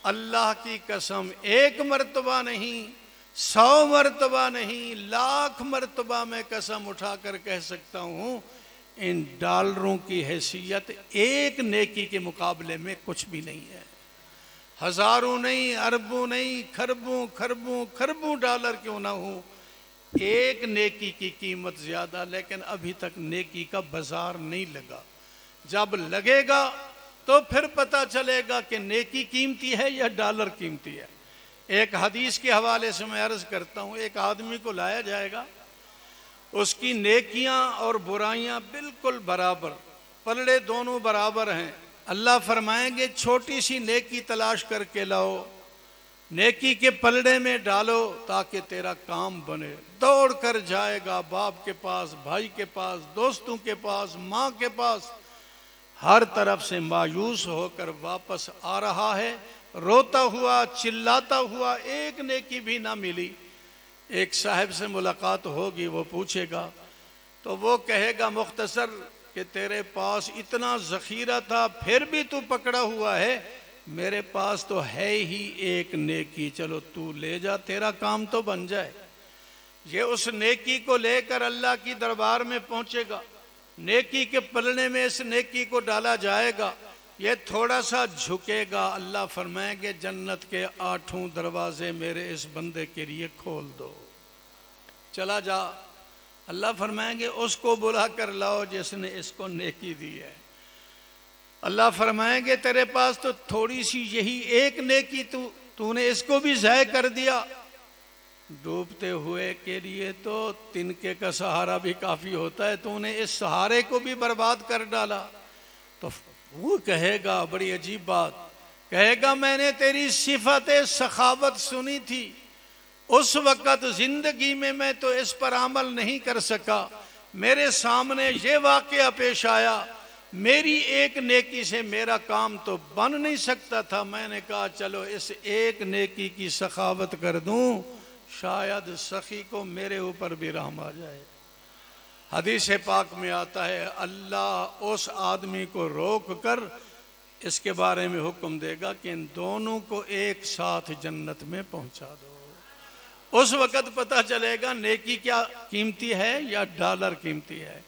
اللہ کی قسم 1 مرتبہ نہیں، 100 مرتبہ نہیں، 1,00,000 مرتبہ میں قسم اٹھا کر کہہ سکتا ہوں، ان ڈالروں کی حیثیت ایک نیکی کے مقابلے میں کچھ بھی نہیں ہے۔ ہزاروں نہیں، اربوں نہیں، کھربوں کھربوں کھربوں ڈالر کیوں نہ ہوں، ایک نیکی کی قیمت زیادہ، لیکن ابھی تک نیکی کا بازار نہیں لگا۔ جب لگے گا تو پھر پتہ چلے گا کہ نیکی قیمتی ہے یا ڈالر قیمتی ہے۔ ایک حدیث کے حوالے سے میں عرض کرتا ہوں، ایک آدمی کو لایا جائے گا، اس کی نیکیاں اور برائیاں بالکل برابر، پلڑے دونوں برابر ہیں۔ اللہ فرمائیں گے چھوٹی سی نیکی تلاش کر کے لاؤ، نیکی کے پلڑے میں ڈالو تاکہ تیرا کام بنے۔ دوڑ کر جائے گا باپ کے پاس، بھائی کے پاس، دوستوں کے پاس، ماں کے پاس، ہر طرف سے مایوس ہو کر واپس آ رہا ہے، روتا ہوا چلاتا ہوا، ایک نیکی بھی نہ ملی۔ ایک صاحب سے ملاقات ہوگی، وہ پوچھے گا تو وہ کہے گا مختصر کہ تیرے پاس اتنا ذخیرہ تھا پھر بھی تو پکڑا ہوا ہے، میرے پاس تو ہے ہی ایک نیکی، چلو تو لے جا، تیرا کام تو بن جائے۔ یہ اس نیکی کو لے کر اللہ کی دربار میں پہنچے گا، نیکی کے پلڑے میں اس نیکی کو ڈالا جائے گا، یہ تھوڑا سا جھکے گا، اللہ فرمائیں گے جنت کے 8 دروازے میرے اس بندے کے لیے کھول دو، چلا جا۔ اللہ فرمائیں گے اس کو بلا کر لاؤ جس نے اس کو نیکی دی ہے۔ اللہ فرمائیں گے تیرے پاس تو تھوڑی سی یہی ایک نیکی، تو نے اس کو بھی ضائع کر دیا۔ ڈوبتے ہوئے کے لیے تو تنکے کا سہارا بھی کافی ہوتا ہے، تو نے اس سہارے کو بھی برباد کر ڈالا۔ تو وہ کہے گا بڑی عجیب بات، کہے گا میں نے تیری صفت سخاوت سنی تھی، اس وقت زندگی میں تو اس پر عمل نہیں کر سکا، میرے سامنے یہ واقعہ پیش آیا، میری ایک نیکی سے میرا کام تو بن نہیں سکتا تھا، میں نے کہا چلو اس ایک نیکی کی سخاوت کر دوں، شاید سخی کو میرے اوپر بھی رحم آ جائے۔ حدیث پاک میں آتا ہے اللہ اس آدمی کو روک کر اس کے بارے میں حکم دے گا کہ ان دونوں کو ایک ساتھ جنت میں پہنچا دو۔ اس وقت پتہ چلے گا نیکی کیا قیمتی ہے یا ڈالر قیمتی ہے۔